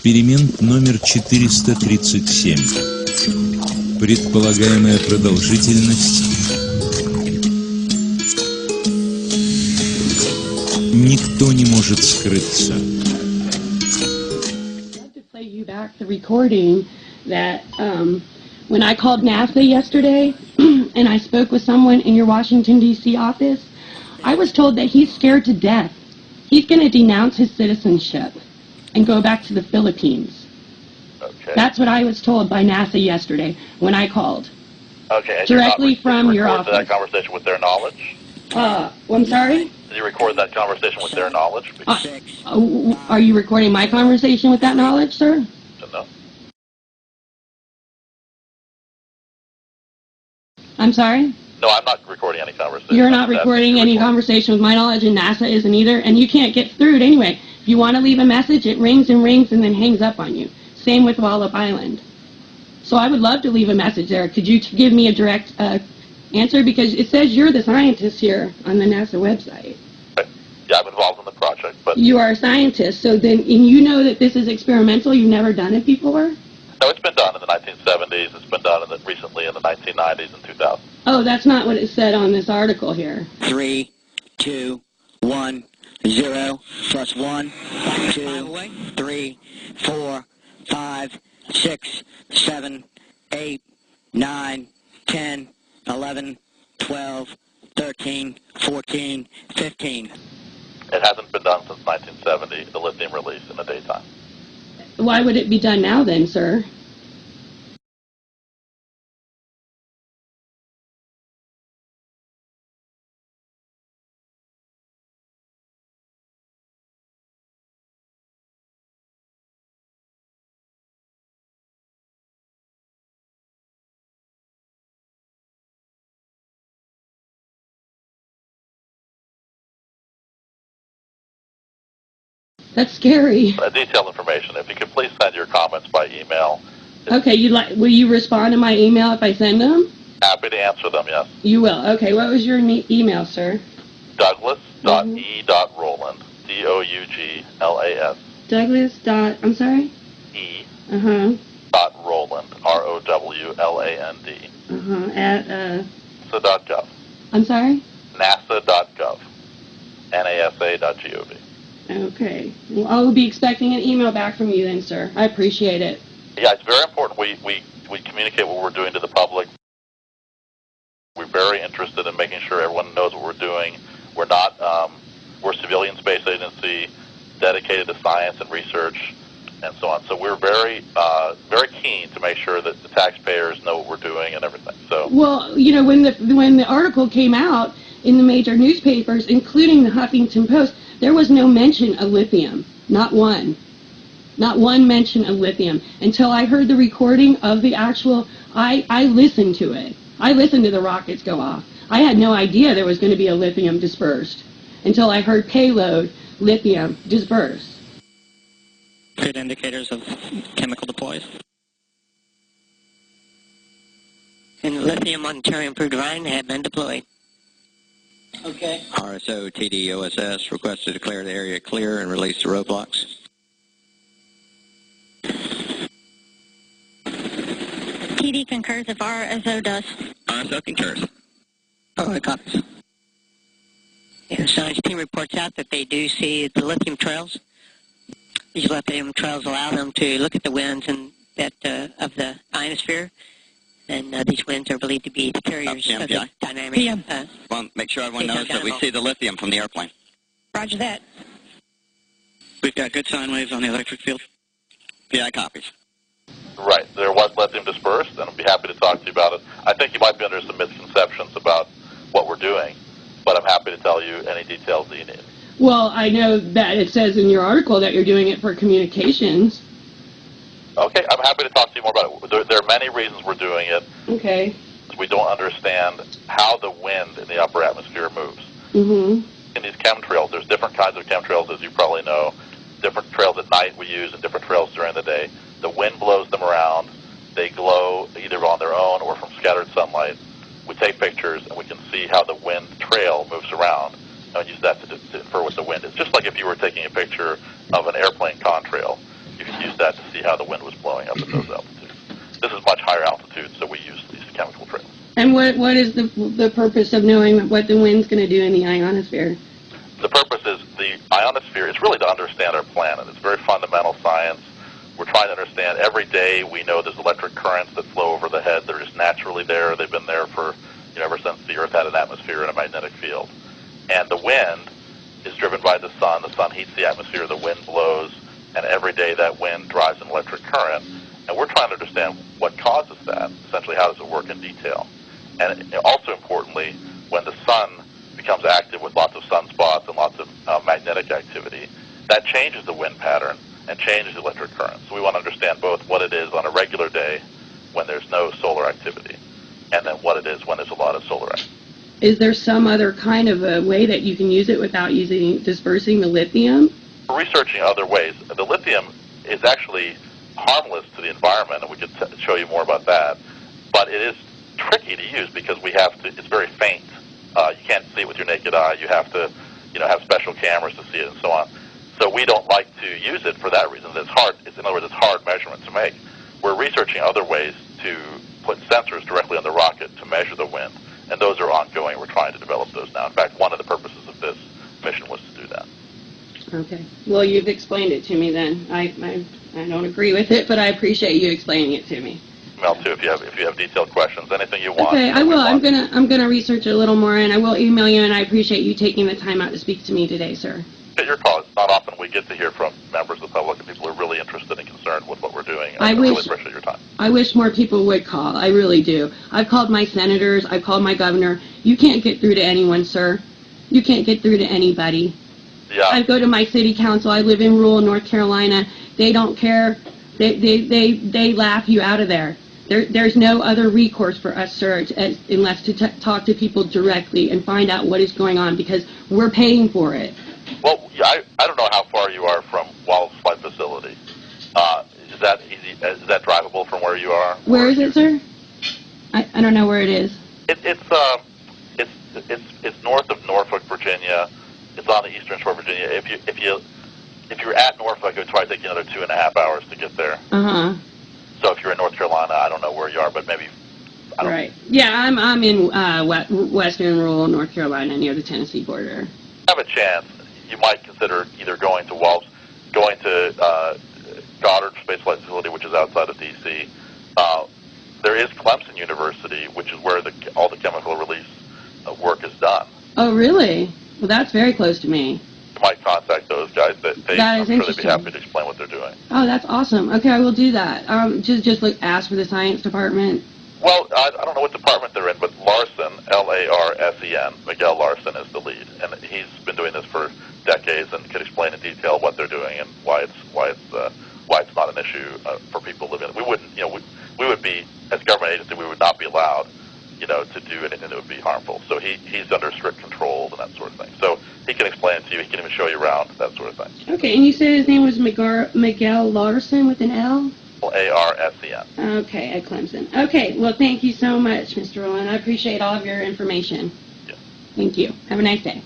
Эксперимент номер 437. Предполагаемая продолжительность. Никто не может скрыться. The recording that when I called NASA yesterday and I spoke with someone in your Washington, D.C. office, I was told that he's scared to death. He's going to denounce his citizenship and go back to the Philippines. Okay. That's what I was told by NASA yesterday when I called. Okay. And directly from your office. office. That conversation with their knowledge? I'm sorry? Did you record that conversation with their knowledge? Are you recording my conversation with that knowledge, sir? No. I'm sorry? No, I'm not recording any conversation. You're not recording any conversation with my knowledge, and NASA isn't either, and you can't get through it anyway. If you want to leave a message, it rings and rings and then hangs up on you. Same with Wallop Island. So I would love to leave a message there. Could you give me a direct answer? Because it says you're the scientist here on the NASA website. Yeah, I'm involved in the project, but... You are a scientist, so then, and you know that this is experimental, you've never done it before? No, it's been done in the 1970s, it's been done recently in the 1990s and 2000s. Oh, that's not what it said on this article here. 3, 2, 1, 0, plus 1, 2, 3, 4, 5, 6, 7, 8, 9, 10, 11, 12, 13, 14, 15. It hasn't been done since 1970, the lithium release in the daytime. Why would it be done now then, sir? That's scary. Detailed information. If you could please send your comments by email. Okay, will you respond to my email if I send them? Happy to answer them, yes. You will. Okay, what was your email, sir? Douglas.e.Roland, D-O-U-G-L-A-S. Douglas. I'm sorry? E. Dot Roland, R-O-W-L-A-N-D. At, NASA.gov. I'm sorry? NASA.gov. NASA.gov. Okay. Well, I'll be expecting an email back from you then, sir. I appreciate it. Yeah, it's very important we communicate what we're doing to the public. We're very interested in making sure everyone knows what we're doing. We're not, we're a civilian space agency dedicated to science and research and so on. So we're very, very keen to make sure that the taxpayers know what we're doing and everything. So. Well, you know, when the article came out in the major newspapers, including the Huffington Post, there was no mention of lithium. Not one. Not one mention of lithium. Until I heard the recording of the actual, I listened to it. I listened to the rockets go off. I had no idea there was going to be a lithium dispersed until I heard payload lithium dispersed. Good indicators of chemical deploys. And lithium on Terry Improved Rhine have been deployed. Okay. RSO TDOSS requests to declare the area clear and release the roadblocks. TD concurs if RSO does. RSO concurs. Oh, it copies. Yeah, science team reports out that they do see the lithium trails. These lithium trails allow them to look at the winds and that of the ionosphere. And these winds are believed to be the carriers of the dynamic. Well, make sure everyone knows that we see the lithium from the airplane. Roger that. We've got good sine waves on the electric field. PI copies. Right. There was lithium dispersed, and I'd be happy to talk to you about it. I think you might be under some misconceptions about what we're doing, but I'm happy to tell you any details that you need. Well, I know that it says in your article that you're doing it for communications. Okay, I'm happy to talk to you more about it. There are many reasons we're doing it. Okay. We don't understand how the wind in the upper atmosphere moves. Mm-hmm. In these chemtrails, there's different kinds of chemtrails, as you probably know. Different trails at night we use and different trails during the day. The wind blows them around. They glow either on their own or from scattered sunlight. We take pictures and we can see how the wind trail moves around and use that to infer what the wind is. Just like if you were taking a picture of an airplane contrail. You can used that to see how the wind was blowing up at those altitudes. This is much higher altitude, so we use these chemical trails. And what is the purpose of knowing what the wind's going to do in the ionosphere? The purpose is the ionosphere is really to understand our planet. It's very fundamental science. We're trying to understand every day. We know there's electric currents that flow over the head. They're just naturally there. They've been there for, ever since the Earth had an atmosphere and a magnetic field. And the wind is driven by the sun. The sun heats the atmosphere. The wind blows. And every day that wind drives an electric current. And we're trying to understand what causes that. Essentially, how does it work in detail? And also importantly, when the sun becomes active with lots of sunspots and lots of magnetic activity, that changes the wind pattern and changes the electric current. So we want to understand both what it is on a regular day when there's no solar activity, and then what it is when there's a lot of solar activity. Is there some other kind of a way that you can use it without dispersing the lithium? We're researching other ways. The lithium is actually harmless to the environment, and we could show you more about that. But it is tricky to use because it's very faint. You can't see it with your naked eye. You have to, have special cameras to see it and so on. So we don't like to use it for that reason. It's hard. In other words, it's hard measurement to make. We're researching other ways to put sensors directly on the rocket to measure the wind, and those are ongoing. We're trying to develop those now. In fact, one of the purposes of this mission was to do that. Okay. Well, you've explained it to me then. I don't agree with it, but I appreciate you explaining it to me. Email too if you have detailed questions, anything you want. Okay, I will. I'm gonna research it a little more, and I will email you. And I appreciate you taking the time out to speak to me today, sir. Get your call. It's not often we get to hear from members of the public and people who are really interested and concerned with what we're doing. And I really appreciate your time. I wish more people would call. I really do. I've called my senators. I've called my governor. You can't get through to anyone, sir. You can't get through to anybody. Yeah. I go to my city council. I live in rural North Carolina. They don't care. They laugh you out of there. There's no other recourse for us, sir, unless to talk to people directly and find out what is going on, because we're paying for it. Well, I don't know how far you are from Wallace Flight Facility. Is that easy? Is that drivable from where you are? Where is it, sir? I don't know where it is. It's north of Norfolk, Virginia. It's on the eastern shore of Virginia. If you're at Norfolk, it would probably take you another 2.5 hours to get there. So if you're in North Carolina, I don't know where you are, but maybe. Right. Yeah, I'm in western rural North Carolina near the Tennessee border. Have a chance. You might consider either going to Goddard Space Flight Facility, which is outside of D.C. There is Clemson University, which is where all the chemical release work is done. Oh, really? Well, that's very close to me. You might contact those guys. I'm sure they'd be happy to explain what they're doing. Oh, that's awesome. Okay, I will do that. Just ask for the science department. Well, I don't know what department they're in, but Larson, L-A-R-S-E-N, Miguel Larson is the lead, and he's been doing this for decades and can explain in detail what they're doing and why it's not an issue for people living. We wouldn't, we would be, as a government agency, we would not be allowed, to do anything that would be harmful. So he's under strict controls and that sort of thing. So he can explain it to you. He can even show you around, that sort of thing. Okay, and you said his name was Miguel Larson with an L? L-A-R-S-E-N. Okay, at Clemson. Okay, well, thank you so much, Mr. Rowland. I appreciate all of your information. Yeah. Thank you. Have a nice day.